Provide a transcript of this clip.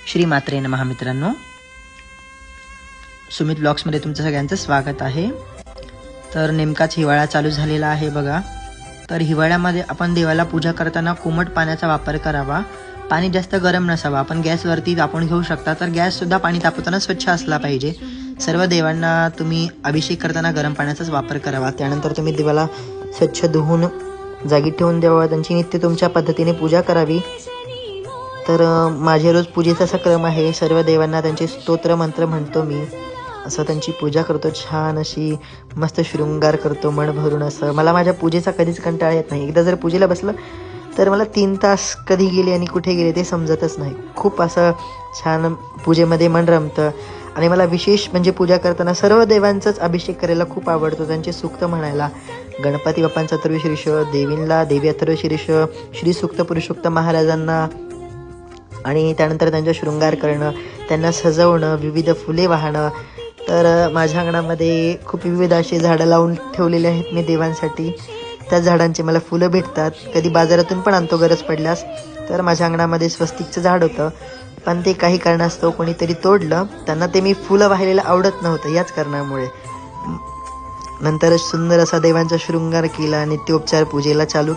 श्री मात्रे नमः मित्रांनो, सुमित ब्लॉग्समध्ये तुमचं सगळ्यांचं स्वागत आहे। तर नेमकाच हिवाळा चालू झालेला आहे बघा। तर हिवाळ्यामध्ये आपण देवाला पूजा करताना कोमट पाण्याचा वापर करावा। पाणी जास्त गरम नसावा। आपण गॅसवरती तापवून घेऊ शकता। तर गॅस सुद्धा पाणी तापवताना स्वच्छ असला पाहिजे। सर्व देवांना तुम्ही अभिषेक करताना गरम पाण्याचाच वापर करावा। त्यानंतर तुम्ही देवाला स्वच्छ धुवून जागी ठेवून द्यावा। त्यांची नित्य तुमच्या पद्धतीने पूजा करावी। तर माझे रोज पूजेचा असा क्रम आहे। सर्व देवांना त्यांचे स्तोत्र मंत्र म्हणतो मी, असं त्यांची पूजा करतो। छान अशी मस्त शृंगार करतो मन भरून। असं मला माझ्या पूजेचा कधीच कंटाळा येत नाही। एकदा जर पूजेला बसलं तर मला 3 तास कधी गेले आणि कुठे गेले ते समजतच नाही। खूप असं छान पूजेमध्ये मन रमतं। आणि मला विशेष म्हणजे पूजा करताना सर्व देवांचाच अभिषेक करायला खूप आवडतो। त्यांचे सूक्त म्हणायला, गणपती बाप्पांचा अथर्वशीर्ष, देवींना देवी अथर्वशीर्ष, श्री सूक्त पुरुषोक्त महाराजांना, आणि त्यानंतर त्यांचा शृंगार करणं, त्यांना सजवणं, विविध फुले वाहणं। तर माझ्या अंगणामध्ये खूप विविध अशी झाडं लावून ठेवलेली आहेत मी देवांसाठी। त्या झाडांची मला फुलं भेटतात। कधी बाजारातून पण आणतो गरज पडल्यास। तर माझ्या अंगणामध्ये स्वस्तिकचं झाड होतं, पण ते काही कारणास्तव कोणीतरी तोडलं। त्यांना ते मी फुलं वाहिलेलं आवडत नव्हतं, याच कारणामुळे। नंतर सुंदर असा देवांचा शृंगार केला, नित्योपचार पूजेला चालू